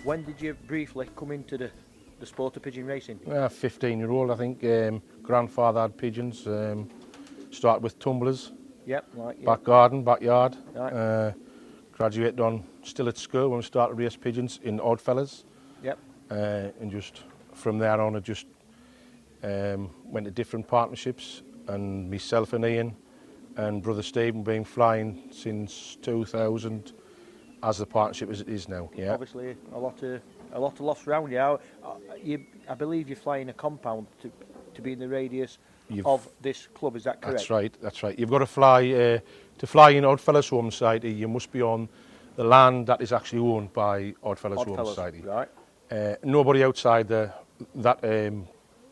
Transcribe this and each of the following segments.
When did you briefly come into the sport of pigeon racing? 15-year-old, I think. Grandfather had pigeons. Started with tumblers. Yep, right. Back garden, backyard. Right. Graduated on, still at school when we started race pigeons in Oddfellows. Yep. And just from there on, I just went to different partnerships, and myself and Ian and brother Stephen been flying since 2000 as the partnership as it is now. Yeah. Obviously, a lot of lofts around you. I believe you're flying a compound to be in the radius of this club. Is that correct? That's right. That's right. You've got to fly in Oddfellows Home Society. You must be on the land that is actually owned by Oddfellows Home Society. Right. Nobody outside the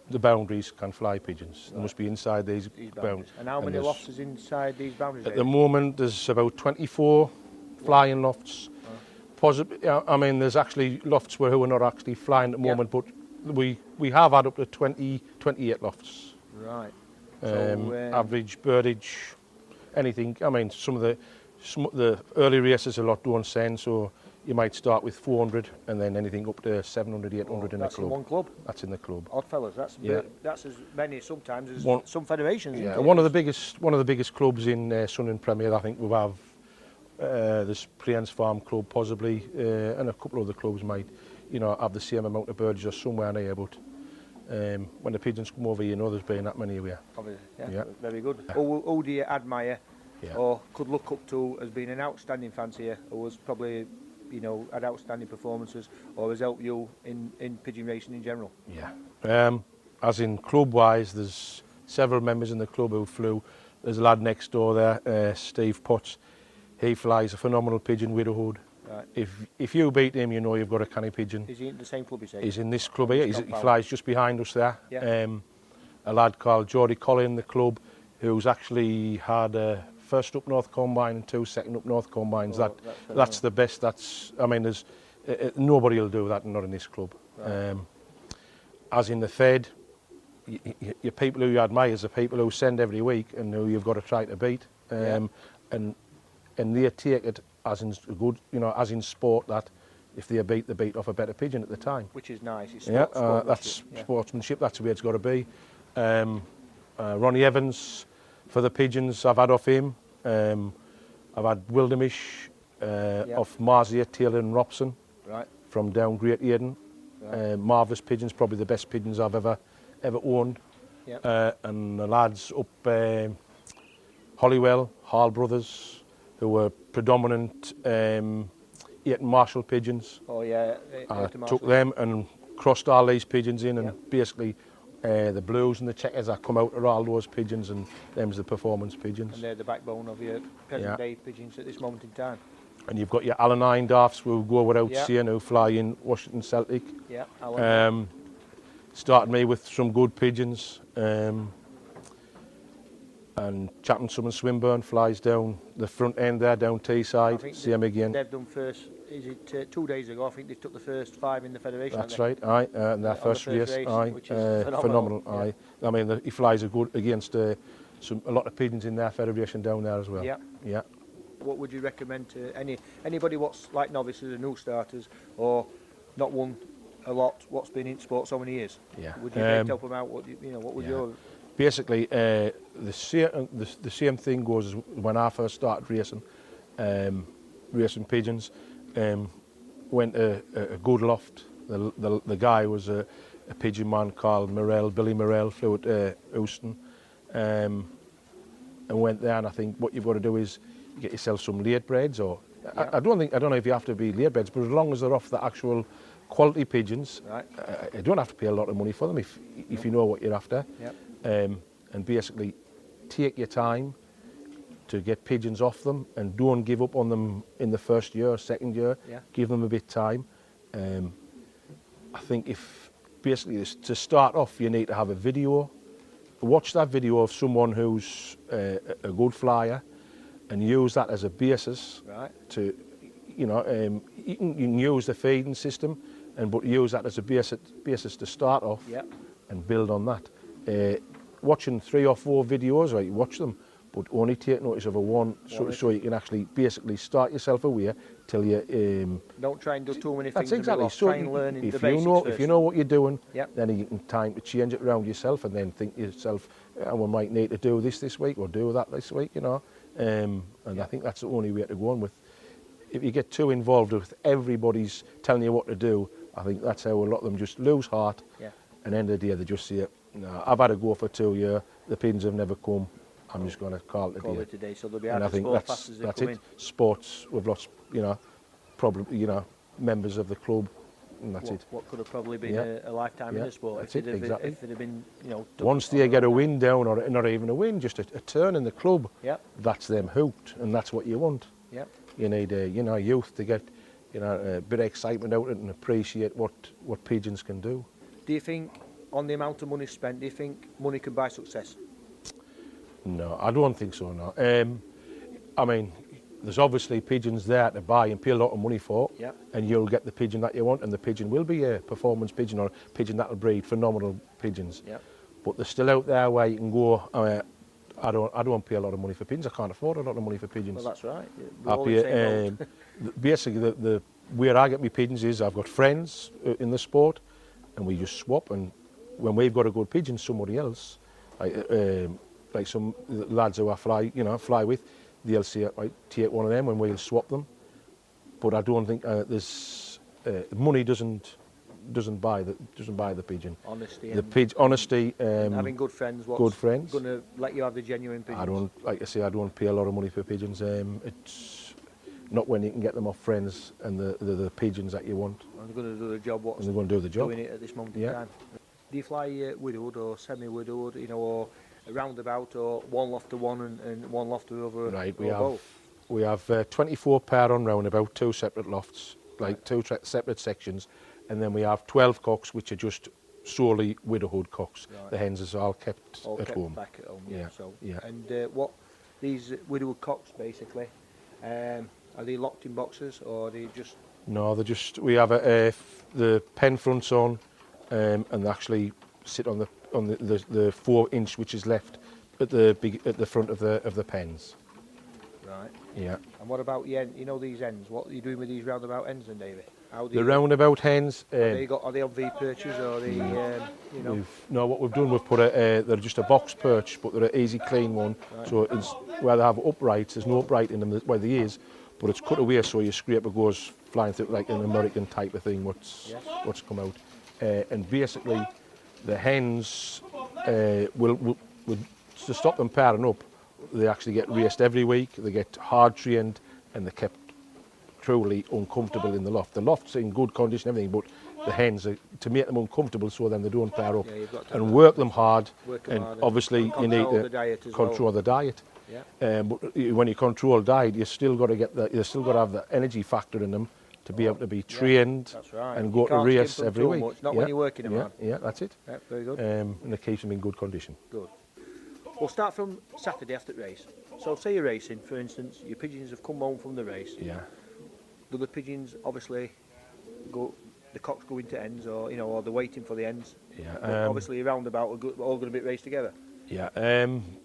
boundaries can fly pigeons. Right. They must be inside these boundaries. And how many lofts is inside these boundaries? At the moment, there's about 24 flying lofts. I mean, there's actually lofts who are not actually flying at the moment, but we have had up to 28 lofts. Right. Average birdage, anything. I mean, some of the early races a lot don't send, so you might start with 400 and then anything up to 700, 800 in the club. That's in one club? That's in the club. Oddfellows, that's as many sometimes as some federations. Yeah, one of the biggest clubs in Sunderland Premier. I think we have this Plains Farm Club possibly, and a couple of other clubs might, have the same amount of birds or somewhere near. But when the pigeons come over, there's been that many here. Obviously, yeah. Very good. Who do you admire or could look up to as being an outstanding fancier, or was probably had outstanding performances, or has helped you in pigeon racing in general? Yeah. As in club-wise, there's several members in the club who flew. There's a lad next door there, Steve Potts. He flies a phenomenal pigeon, Widowhood. Right. If you beat him, you've got a canny pigeon. Is he in the same club, you say? He's in this club here. He flies just behind us there. Yeah. A lad called Geordie Collin in the club, who's actually had a first up north combine and 2 second up north combines. That's the best. There's nobody will do that, not in this club. Right. As in the Fed, your people who you admire is the people who send every week and who you've got to try to beat. And they take it as in good, as in sport, that if they beat off a better pigeon at the time. Which is nice. It's that's sportsmanship. That's the way it's got to be. Ronnie Evans for the pigeons, I've had off him. I've had Wildemish off Marzier, Taylor and Robson. Right. From down Great Eden. Right. Marvellous pigeons, probably the best pigeons I've ever owned. Yep. And the lads up Hollywell, Hall Brothers, who were predominant Eaton Marshall pigeons. Oh yeah, I took them and crossed all these pigeons in, and basically the blues and the checkers that come out are all those pigeons, and them's the performance pigeons. And they're the backbone of your present day pigeons at this moment in time. And you've got your Alan Hindorfs who go without seeing, who fly in Washington Celtic. Yeah, Alan. Started me with some good pigeons. And Chapman Summon Swinburne flies down the front end there, down Teesside. See him again. They've done first, is it 2 days ago? I think they took the first 5 in the federation. That's right, aye. And their first race, aye. Which is phenomenal, aye. I mean, he flies against a lot of pigeons in their federation down there as well. Yeah. Yeah. What would you recommend to anybody what's like novices and new starters, or not won a lot, what's been in sport so many years? Yeah. Would you help them out? What would your... Basically, the same thing goes as when I first started racing pigeons. Went to a good loft. The guy was a pigeon man called Billy Morell, flew at Houston, and went there. And I think what you've got to do is get yourself some late breds, or I don't know if you have to be late breds, but as long as they're off the actual quality pigeons, right. You don't have to pay a lot of money for them if you know what you're after. Yep. And basically take your time to get pigeons off them, and don't give up on them in the first year, second year. Yeah. Give them a bit of time. I think if basically to start off, you need to have a video. Watch that video of someone who's a good flyer, and use that as a basis. Right. To, you can use the feeding system, but use that as a basis to start off. Yep. And build on that. Watching 3 or 4 videos, right, you watch them, but only take notice of a one, so you can actually basically start yourself away till you... Don't try and do too many things. That's exactly. So try and learn the basics first. If you know what you're doing, then you can time to change it around yourself and then think to yourself, we might need to do this week or do that this week, you know. And I think that's the only way to go on with. If you get too involved with everybody's telling you what to do, I think that's how a lot of them just lose heart. Yeah. And at the end of the day, they just say, no, I've had to go for 2 years, the pigeons have never come, I'm just going to call it today. So they'll be and I think that's it. Sports, we've lost, you know, probably, you know, members of the club, and that's it. What could have probably been a lifetime in the sport. That's it, exactly. If it had been, you know... Once they get a win down, or not even a win, just a turn in the club, that's them hooked, and that's what you want. Yep. You need, you know, youth to get, you know, a bit of excitement out of it and appreciate what pigeons can do. Do you think, on the amount of money spent, do you think money can buy success? No, I don't think so, no. I mean, there's obviously pigeons there to buy and pay a lot of money for, and you'll get the pigeon that you want, and the pigeon will be a performance pigeon or a pigeon that'll breed phenomenal pigeons. But they're still out there where you can go, I don't pay a lot of money for pigeons. I can't afford a lot of money for pigeons. Well, that's right. I pay, basically, the where I get my pigeons is I've got friends in the sport, and we just swap. And when we've got a good pigeon, somebody else, like some lads who I fly with, they'll say, right, take one of them, and we'll swap them. But I don't think there's money doesn't buy the pigeon. Honesty. Honesty. And having good friends. Good friends. Going to let you have the genuine pigeons. I don't pay a lot of money for pigeons. It's not when you can get them off friends and the pigeons that you want. And they're going to do the job. And they're going to do the job. Doing it at this moment in time. Do you fly widowed or semi-widowed, you know, or a roundabout, or one loft to one and one loft to the other? Right. We have 24 pair on roundabout, 2 separate lofts, like 2 separate sections. And then we have 12 cocks, which are just solely widowhood cocks. Right. The hens are all kept at home. Back at home. And what these widowhood cocks basically, are they locked in boxes or are they just? No, they're just. We have the pen fronts on, and they actually sit on the 4-inch which is left at the front of the pens. Right. Yeah. And what about the end? You know these ends. What are you doing with these roundabout ends, then, Davy? The roundabout hens. Are they on V perches or are they? You know. No, what we've done, we've put they're just a box perch, but they're an easy clean one. Right. So it's where they have uprights. There's no upright in them where there is, but it's cut away so your scraper goes flying through like an American type of thing. What's come out, and basically, the hens will to stop them pairing up. They actually get raced every week. They get hard trained, and they're kept truly uncomfortable in the loft. The loft's in good condition, everything, but the hens are to make them uncomfortable so then they don't pair up and work them hard. Obviously you need to control the diet. But when you control diet, you still got to have the energy factor in them to be able to be trained and go to race every week. Not when you're working them hard. Yeah, that's it. Very good. And it keeps them in good condition. Good. We'll start from Saturday after the race. So say you're racing, for instance, your pigeons have come home from the race. Yeah. Do the pigeons obviously go? The cocks go into ends, or you know, or they're waiting for the ends. Yeah. Obviously, roundabout are all going to be raced together. Yeah.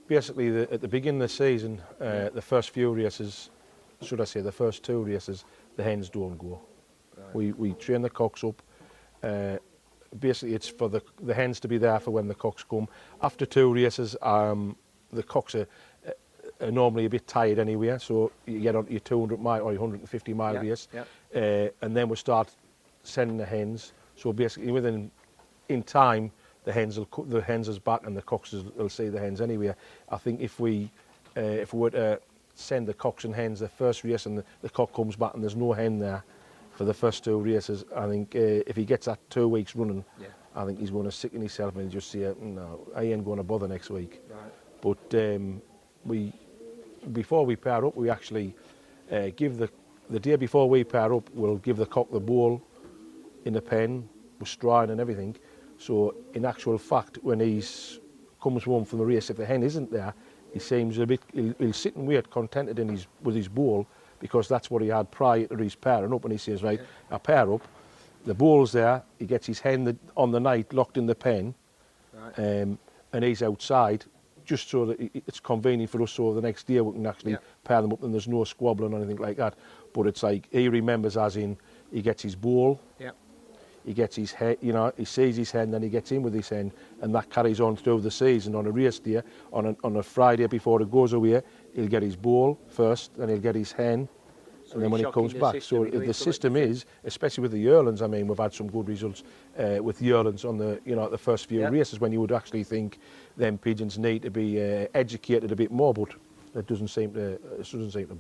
Basically, at the beginning of the season, the first few races, should I say, the first 2 races, the hens don't go. Right. We train the cocks up. Basically, it's for the hens to be there for when the cocks come. After 2 races, the cocks are normally a bit tired anyway, so you get on your 200 mile or your 150 mile race, and then we start sending the hens. So basically, in time, the hens is back and the cocks will see the hens anyway. I think if we were to send the cocks and hens the first race and the cock comes back and there's no hen there for the first 2 races, I think if he gets that 2 weeks running, I think he's going to sicken himself and just say, no, I ain't going to bother next week. Right. But before we pair up, we actually give the day before we pair up, we'll give the cock the bowl in the pen with straw and everything. So in actual fact, when he comes home from the race, if the hen isn't there, he seems a bit, he'll sit and wait contented with his bowl, because that's what he had prior to his pairing up, and he says, right, I pair up, the bowl's there, he gets his hen on the night locked in the pen, and he's outside just so that it's convenient for us, so the next day we can actually pair them up and there's no squabbling or anything like that. But it's like, he remembers as in, he gets his bowl, he gets his head, you know, he sees his hen, then he gets in with his hen, and that carries on through the season. On a race day, on a Friday before it goes away, he'll get his bowl first, then he'll get his hen, so and then when he comes back. So the system is, especially with the yearlings, I mean, we've had some good results with yearlings on the, you know, the first few races, when you would actually think them pigeons need to be educated a bit more, but it doesn't seem to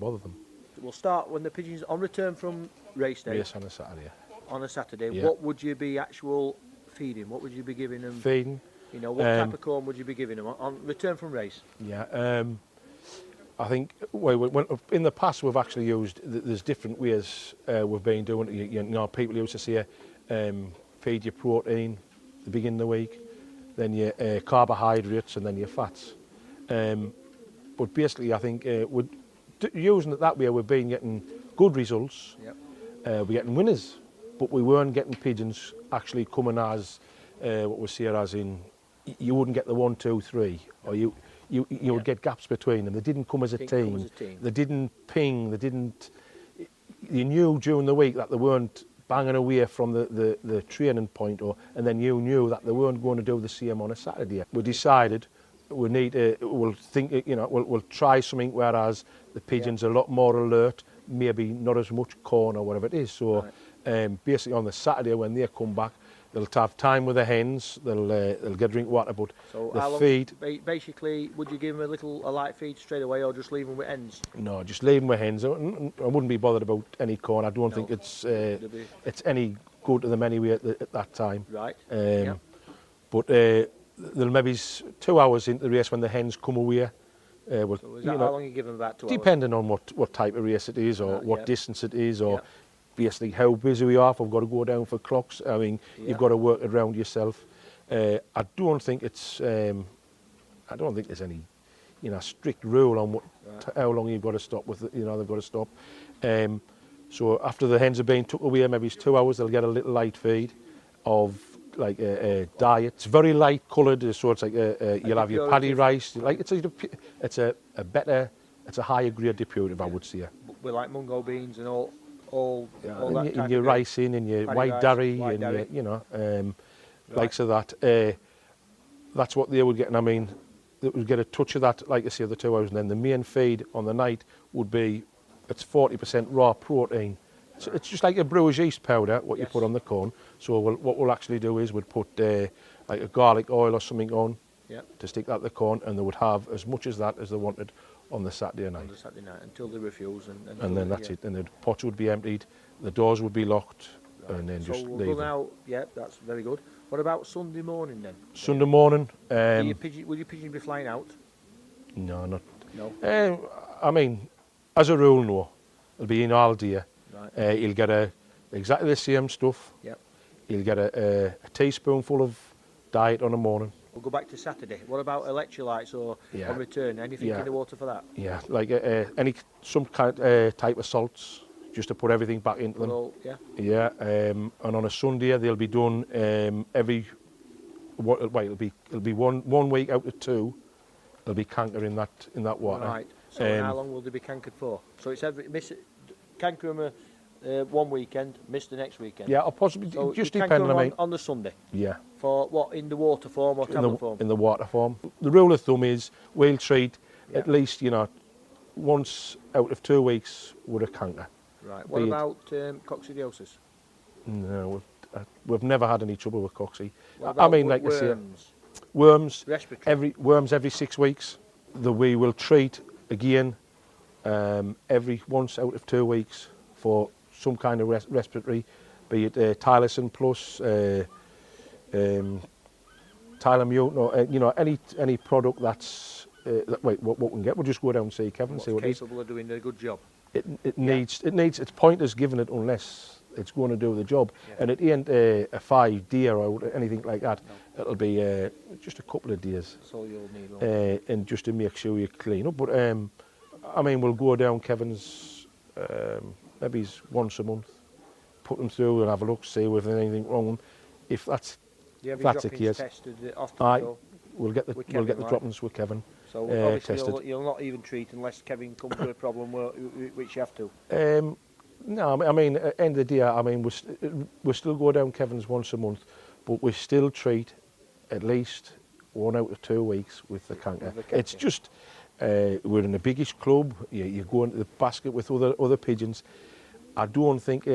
bother them. We'll start when the pigeons on return from race day. Race on a Saturday. On a Saturday, what would you be actual feeding? What would you be giving them? Feeding. You know, what type of corn would you be giving them on return from race? Yeah, I think in the past we've actually used, there's different ways we've been doing it. You know, people used to say feed your protein at the beginning of the week, then your carbohydrates, and then your fats. But basically, I think using it that way, we've been getting good results. We're getting winners, but we weren't getting pigeons actually coming as what we say as in, you wouldn't get the 1, 2, 3, or you would get gaps between them. They didn't come as a team. They didn't ping. They didn't. You knew during the week that they weren't banging away from the training point, and then you knew that they weren't going to do the same on a Saturday. We decided we need to. We'll think. You know, we'll try something whereas the pigeons are a lot more alert. Maybe not as much corn or whatever it is. So basically on the Saturday when they come back, they'll have time with the hens. They'll get a drink of water, but so the feed. Basically, would you give them a light feed straight away, or just leave them with hens? No, just leave them with hens. I wouldn't be bothered about any corn. I don't think it's any good to them anyway at that time. Right. But they'll maybe 2 hours into the race when the hens come away. So is that how long you give them? About 2 hours? Depending on what type of race it is, or what distance it is, or basically how busy we are. If we've got to go down for clocks, I mean, you've got to work it around yourself. I don't think it's. I don't think there's any, you know, strict rule on how long you've got to stop with. You know, they've got to stop. So after the hens have been took away, maybe it's 2 hours. They'll get a little light feed of like a diet. It's very light coloured, so it's like you'll have your paddy rice. Like it's a better, it's a higher grade depurative, I would say. With like mungo beans and all that. And your rice and your white dairy, and your, you know, likes of that. That's what they would get. And I mean, they would get a touch of that, like I say, the 2 hours, and then the main feed on the night would be, it's 40% raw protein. So it's just like a brewer's yeast powder, what you put on the corn. So what we'll actually do is we'd put like a garlic oil or something on to stick that to the corn, and they would have as much as that as they wanted on the Saturday night. On the Saturday night, until they refuse. And then that's it. And the pots would be emptied, the doors would be locked, and then just leave them. Out, that's very good. What about Sunday morning then? Sunday morning. Will your pigeons be flying out? No, not. No. I mean, as a rule, no. It'll be in all day. Right. He'll get exactly the same stuff. Yep. He'll get a teaspoonful of diet on the morning. We'll go back to Saturday. What about electrolytes or on return? Anything in the water for that? Yeah, like some kind type of salts, just to put everything back into them. And on a Sunday they'll be done it'll be one week out of 2. There'll be canker in that water. Right. So how long will they be cankered for? So it's canker them 1 weekend, miss the next weekend. Yeah, or possibly so just depending on the Sunday. Yeah. For what, in the water form or tablet form? In the water form. The rule of thumb is we'll treat at least, you know, once out of 2 weeks with a canker. Right. What about coccidiosis? No, we've never had any trouble with cocci. I mean, like worms? I say, worms. Respiratory. Worms every 6 weeks. We will treat again once out of 2 weeks for some kind of respiratory, be it Tylosin plus, Tylamute, or you know, any product that's what we can get. We'll just go down and see Kevin, see what he's capable of doing a good job. It needs. It's pointless giving it unless it's going to do the job. And it ain't a 5 day or anything like that. No. It'll be just a couple of days. That's all you'll need. And just to make sure you clean up. But I mean, we'll go down Kevin's maybe once a month, put them through and have a look, see if there's anything wrong. If that's the case, tested often. we'll get the droppings with Kevin. So obviously you'll not even treat unless Kevin comes with a problem, which you have to. No, I mean, at the end of the day, I mean, we still go down Kevin's once a month, but we still treat at least 1 out of 2 weeks with the canker. It's just, we're in the biggest club, you go into the basket with other pigeons. I don't think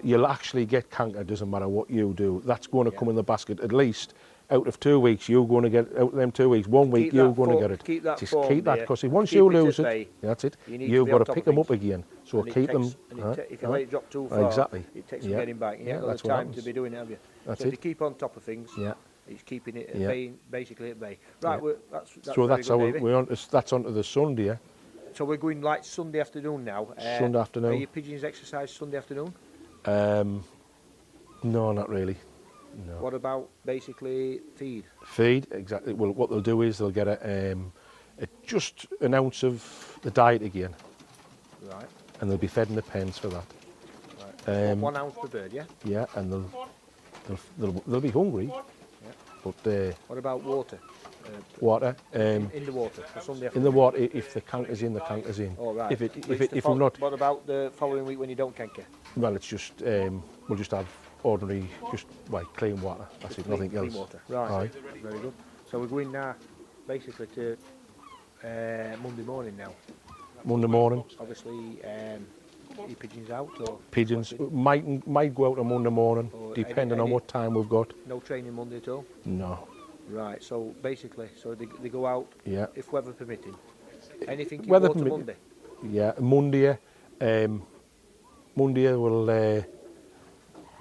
you'll actually get canker, doesn't matter what you do. That's going to come in the basket at least. Out of 2 weeks, you're going to get out of them 2 weeks. 1 week, you're going to get it. Keep that just keep that, because once you lose it, that's it. You've got to pick them up again. So keep them. If you let it drop too far, exactly. it takes some getting back. You haven't got the time to be doing it, have you? That's so if you keep on top of things, it's keeping it at bay, basically at bay. Right, that's so that's how we're on. That's onto the Sunday. So we're going like Sunday afternoon now. Sunday afternoon. Are your pigeons exercise Sunday afternoon? No, not really. No. What about basically feed? Feed, exactly. Well, what they'll do is they'll get just an ounce of the diet again. Right. And they'll be fed in the pens for that. Right. 1 ounce per bird, yeah? Yeah, and they'll be hungry. Yeah. But what about water? Water. In the water for Sunday afternoon? In the water, if the canker's in, the canker's in. Oh, right. If we're not. What about the following week when you don't canker? Well, it's just we'll just have ordinary, just clean water. That's it, nothing else. Water. Right. Very good. So we're going now, basically to Monday morning now. Monday morning. Obviously, your pigeons out or? Pigeons might go out on Monday morning, depending on what time we've got. No training Monday at all? No. Right. So basically, they go out. Yeah. If weather permitting. Anything weather go to Monday? Yeah, Monday. Monday will.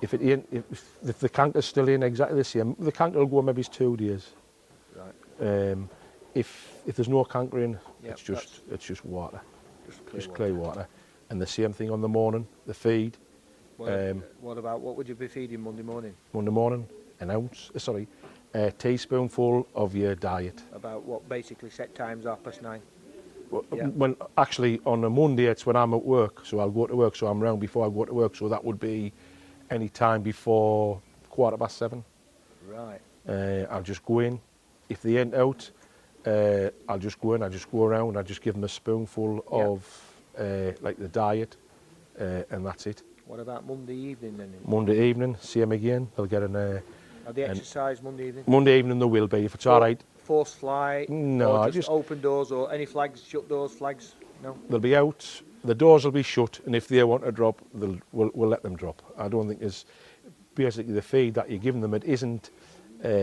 If the canker's still in exactly the same, the canker will go maybe 2 days. Right. If there's no canker in, it's just water, just clear water, and the same thing on the morning, the feed. What would you be feeding Monday morning? Monday morning, a teaspoonful of your diet. About what basically set times 9:30? Well, when actually on a Monday it's when I'm at work, so I'll go to work, so I'm around before I go to work, so that would be any time before 7:15. Right. I'll just go in. If they ain't out, I'll just go in, I'll just go around, I'll just give them a spoonful of like the diet, and that's it. What about Monday evening then? Monday evening, same again. They'll get Are they exercise Monday evening? Monday evening they will be, if it's all right. Forced fly? No, or just open doors or any flags, shut doors, flags? No? They'll be out. The doors will be shut, and if they want to drop, we'll let them drop. I don't think there's basically the feed that you're giving them. It isn't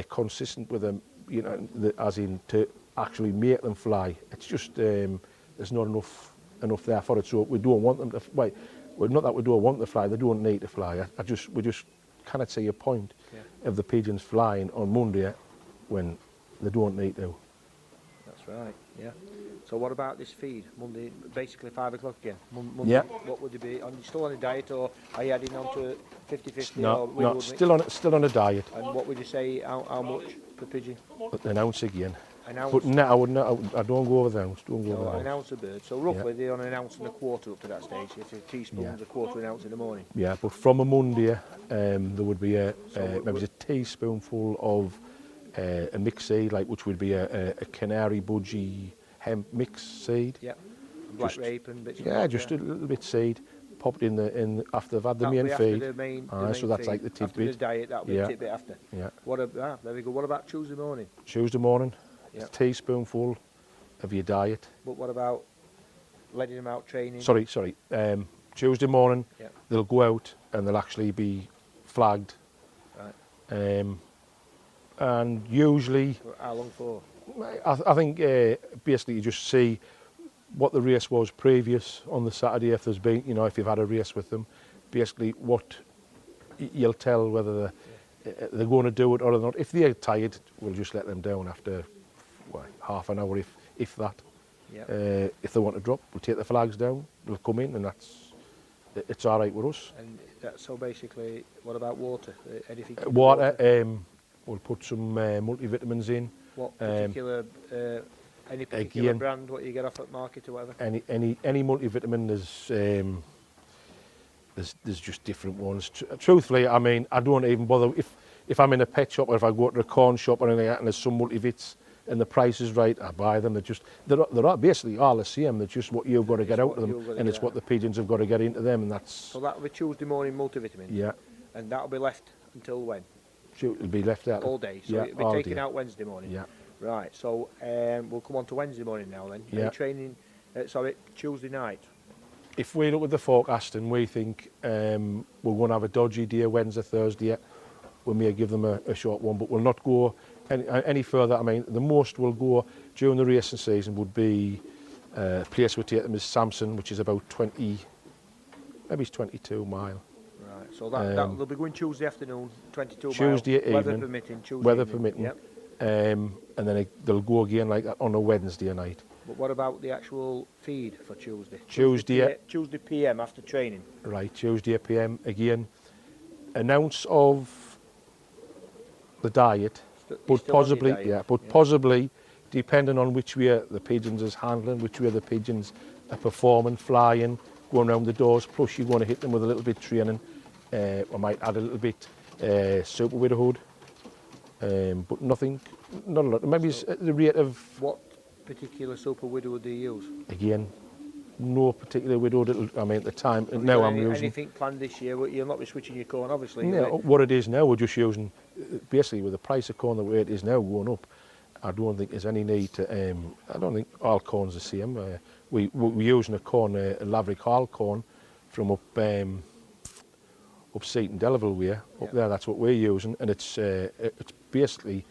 consistent with them, as in to actually make them fly. It's just there's not enough there for it. So we don't want them to. Well, not that we don't want them to fly. They don't need to fly. We just cannot see a point of the pigeons flying on Monday when they don't need to. That's right. Yeah. So what about this feed? Monday, basically 5 o'clock again. Monday, yeah. What would you be? Are you still on a diet, or are you adding on to 50-50? No, still on a diet. And what would you say? How much per pigeon? An ounce again. An ounce. But no, I don't go over the ounce. An ounce a bird. So roughly they're on 1.25 ounces up to that stage. If a teaspoon's a quarter of an ounce in the morning. Yeah, but from a Monday, there would be maybe a teaspoonful of a mixed seed, which would be a canary budgie hemp mixed seed. Yeah. Black rape and bits. Just a little bit seed. Popped in after they've had the main feed. So that's feed. like the tidbit. After the diet, that'll be a tidbit after. Yeah. There we go. What about Tuesday morning? Tuesday morning, a teaspoonful of your diet. But what about letting them out training? Sorry. Tuesday morning, they'll go out and they'll actually be flagged. Right. And usually. How long for? I think basically you just see what the race was previous on the Saturday, if there's been, if you've had a race with them, basically what you'll tell whether they're going to do it or not. If they're tired, we'll just let them down after half an hour, if that. Yep. If they want to drop, we'll take the flags down, they'll come in, and it's all right with us. And so basically, what about water? Anything? Water, we'll put some multivitamins in. What particular, any particular brand, what you get off at market or whatever? Any multivitamin, there's just different ones. Truthfully, I mean, I don't even bother. if I'm in a pet shop or if I go to a corn shop or anything like that and there's some multivits and the price is right, I buy them. They're basically all the same. They're just what you've got to get out of them, and it's what the pigeons have got to get into them, and that's. So that'll be Tuesday morning multivitamin. Yeah. And that'll be left until when? It'll be left out all day. So yeah, it'll be taken out Wednesday morning. Yeah. Right. So we'll come on to Wednesday morning now then. Yeah. Training. Tuesday night. If we look at the forecast and we think we're going to have a dodgy day Wednesday, Thursday, we may give them a short one, but we'll not go any further. I mean, the most we'll go during the racing season would be a place we take them is Samson, which is about 20, maybe it's 22 mile. Right, so they'll be going Tuesday afternoon, 22 Tuesday mile, weather evening, permitting. Tuesday weather evening. permitting. Yep. And then they'll go again like that on a Wednesday night. But what about the actual feed for Tuesday? Tuesday PM after training. Right, Tuesday PM again. An ounce of the diet, but possibly, possibly, depending on which way the pigeons is handling, which way the pigeons are performing, flying, going around the doors. Plus, you're going to hit them with a little bit training. I might add a little bit super widowhood, but nothing, not a lot. Maybe it's at the rate of what particular super widowhood do you use? Again, no particular widowhood. I mean, at the time now I'm using anything planned this year. You'll not be switching your corn, obviously. No, what it is now, we're just using basically with the price of corn the way it is now going up. I don't think there's any need to. I don't think all corn's the same. We're using a corn, a Laverick Hall corn, from up Seaton Delaval way. Up there, that's what we're using, and it's basically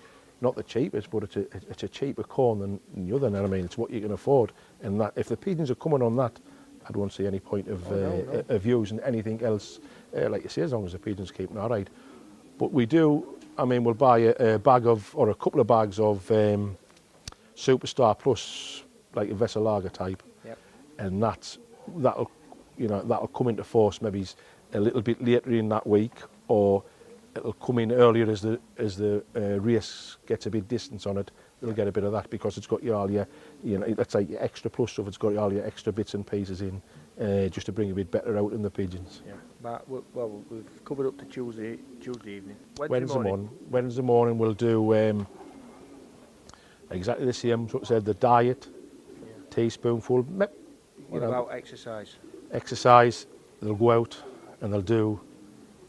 not the cheapest, but it's a cheaper corn than the other. And I mean, it's what you can afford. And that if the pigeons are coming on that, I don't see any point of using anything else. Like you say, as long as the pigeons keep them all right. But we do. I mean, we'll buy a bag of, or a couple of bags of Superstar Plus, like a Vessel Lager type, and that'll come into force maybe a little bit later in that week, or it'll come in earlier as the race gets a bit distance on it. It'll get a bit of that because it's got all your let's say your extra plus stuff. It's got all your extra bits and pieces in, just to bring a bit better out in the pigeons. Yeah. But we've covered up to Tuesday evening. Wednesday morning we'll do exactly the same. So I said the diet, teaspoonful. What about exercise? Exercise. They'll go out and they'll do.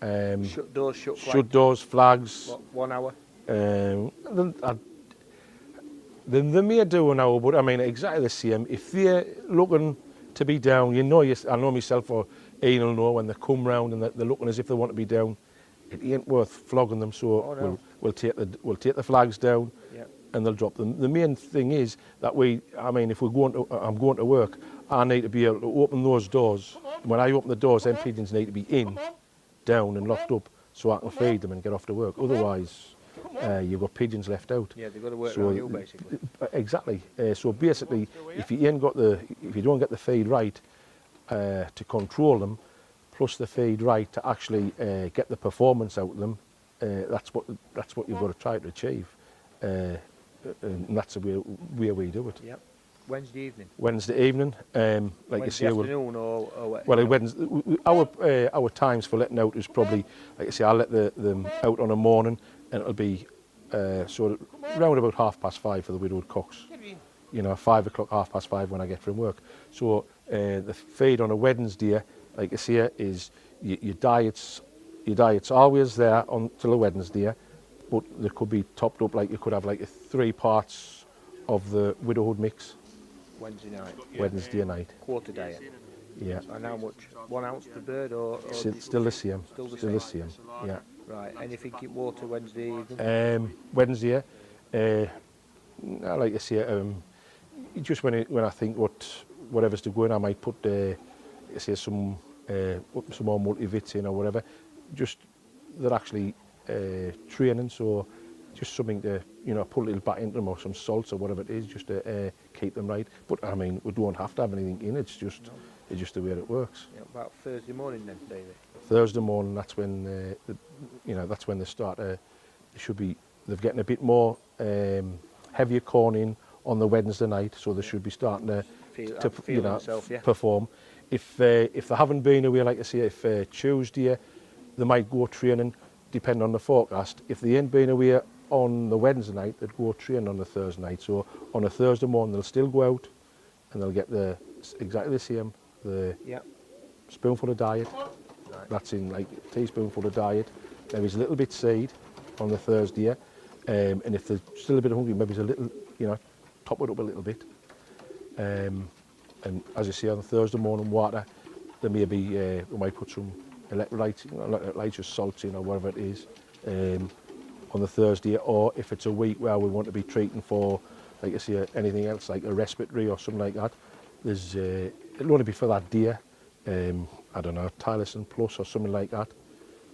Shut doors, shut doors, flags. What, 1 hour? They may do an hour, but I mean exactly the same. If they're looking to be down, I know myself or Ian will know when they come round and they're looking as if they want to be down, it ain't worth flogging them. So we'll take the flags down, and they'll drop them. The main thing is that if I'm going to work, I need to be able to open those doors. When I open the doors, them pigeons need to be in, down and locked up, so I can feed them and get off to work. Otherwise, you've got pigeons left out. Yeah, they've got to work around you, basically. Exactly. So basically, if you don't get the feed right to control them, plus the feed right to actually get the performance out of them, that's what you've got to try to achieve, and that's the way we do it. Yep. Wednesday evening. Wednesday evening, like you say, afternoon or Wednesday. Our times for letting out is probably, like I say, I'll let them out on a morning, and it'll be sort of round about 5:30 for the widowed cocks. 5 o'clock, 5:30 when I get from work. So the feed on a Wednesday, like I say, is your diet's always there until a Wednesday, but they could be topped up, like you could have like 3 parts of the widowhood mix. Wednesday night. Quarter diet. Yeah. And how much? 1 ounce per bird, or still the same. Still the same. Yeah. Right. Anything in water Wednesday evening? Wednesday, like I say, just when I think whatever's to go in, I might put some more multivits in or whatever. Just they're actually training, so just something to put a little back into them, or some salts or whatever it is, just to keep them right. But I mean, we don't have to have anything in. It's just the way it works. Yeah, about Thursday morning then, David. Thursday morning, that's when that's when they start. They're getting a bit more heavier corn in on the Wednesday night, so they should be starting to perform. If they haven't been away, like I say, if Tuesday they might go training, depending on the forecast, if they ain't been away on the Wednesday night, they'd go train on the Thursday night. So on a Thursday morning, they'll still go out and they'll get exactly the same, the spoonful of diet. Right. That's in like a teaspoonful of diet. Maybe a little bit seed on the Thursday, and if they're still a bit hungry, maybe a little, top it up a little bit. And as I say, on the Thursday morning water, there may be, we might put some electrolytes, just salts in or whatever it is, on the Thursday. Or if it's a week where we want to be treating for, like I say, anything else like a respiratory or something like that, there's it'll only be for that day. I don't know, Tylosin Plus or something like that,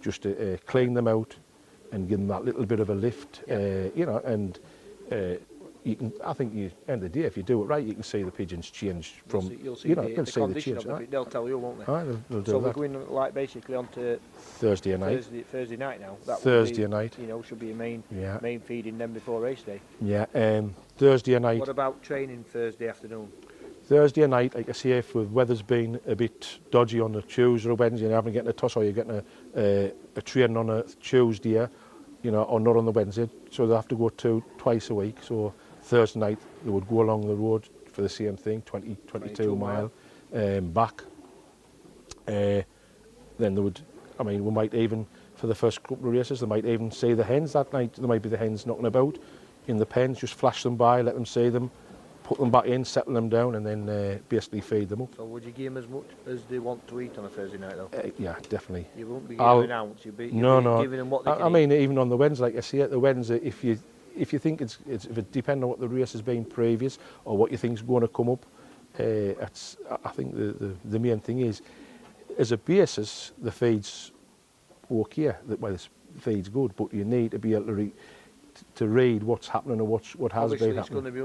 just to clean them out and give them that little bit of a lift, and you can. I think end of the day, if you do it right, you can see the pigeons change from. You'll see the condition of it. They'll tell you, won't they? They'll do so that. we're going like basically on to Thursday night. Thursday night now. That Thursday night. Should be a main feeding then before race day. Yeah. Thursday night. What about training Thursday afternoon? Thursday night, like I say, if the weather's been a bit dodgy on a Tuesday or Wednesday, and you haven't getting a toss, or you're getting a training on a Tuesday, or not on the Wednesday, so they have to go twice a week. So Thursday night they would go along the road for the same thing, 22 mile back. Then they would, we might even, for the first couple of races, they might even see the hens that night. There might be the hens knocking about in the pens, just flash them by, let them see them, put them back in, settle them down, and then basically feed them up. So would you give them as much as they want to eat on a Thursday night, though? Yeah, definitely. You won't be giving an ounce. You'll be giving them what they can eat. Even on the Wednesday, like I say, at the Wednesday, if you think if it depends on what the race has been previous or what you think's going to come up, I think the main thing is, as a basis, the feed's okay. The feed's good, but you need to be able to read what's happening or what has Obviously been happening. It's going to be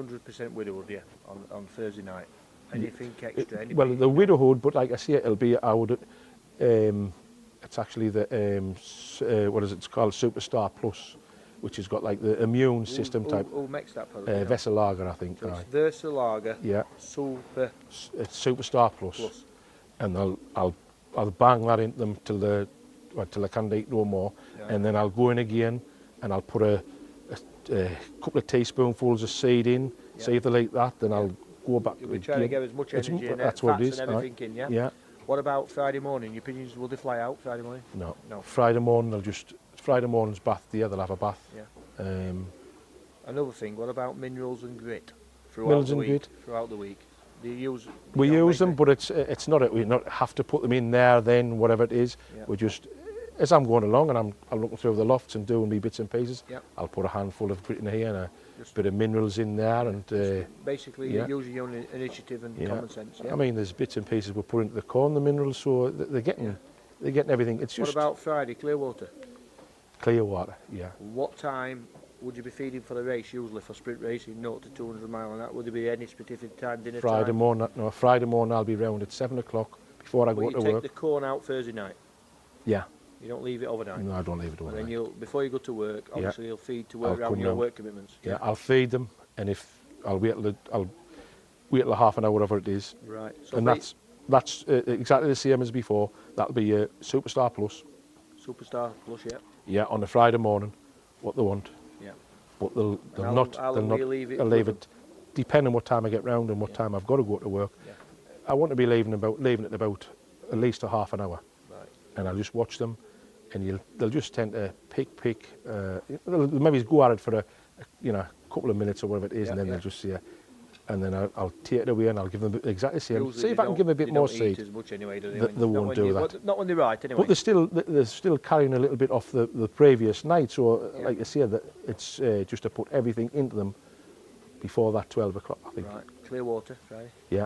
100% widowhood, on Thursday night. Anything extra? Well, the widowhood, but like I say, it'll be, it's actually the, what is it, it's called Superstar Plus, which has got like the immune system type. Who makes that product? Veselager, I think. So it's Veselager, It's Superstar Plus. And I'll bang that into them till they can't eat no more. Yeah. And then I'll go in again and I'll put a couple of teaspoonfuls of seed in, see if they like that, then I'll go back. You'll be trying to get as much energy and fats and everything in, yeah? Yeah. What about Friday morning? Your pigeons, will they fly out Friday morning? No. Friday morning, Friday morning's bath day, they'll have a bath. Yeah. Another thing, what about minerals and grit throughout the week? Do you use? We use them, but it's not. We not have to put them in there. Then whatever it is, we just. As I'm going along and I'm looking through the lofts and doing me bits and pieces, I'll put a handful of grit in here and a bit of minerals in there, and basically you're using your own initiative and common sense. Yeah? There's bits and pieces we put into the corn, the minerals, so they're getting everything. It's just. What about Friday, clear water? Clear water, yeah. What time would you be feeding for the race, usually for sprint racing, 0 to 200 mile and that? Would there be any specific time, dinner Friday time? Friday morning I'll be round at 7 o'clock before I go to work. You take the corn out Thursday night? Yeah. You don't leave it overnight? No, I don't leave it overnight. And then before you go to work, obviously you'll feed to work around your work commitments. Yeah, I'll feed them, and if I'll wait till half an hour, whatever it is. Right. So and that's exactly the same as before. That'll be a Superstar Plus. Superstar Plus, yeah. Yeah, on a Friday morning, what they want. Yeah. But they'll leave it depending on what time I get round and what time I've got to go to work. Yeah. I want to be leaving it about at least a half an hour. Right. And I'll just watch them, and they'll just tend to pick. They'll maybe go at it for a couple of minutes or whatever it is, and then they'll just and then I'll take it away and I'll give them exactly the same. See if I can give them a bit more seed. As much anyway, do they won't do that. Not when they're right, anyway. But they're still carrying a little bit off the previous night. So, like I say, that it's just to put everything into them before that 12 o'clock, I think. Right, clear water, Friday. Yeah,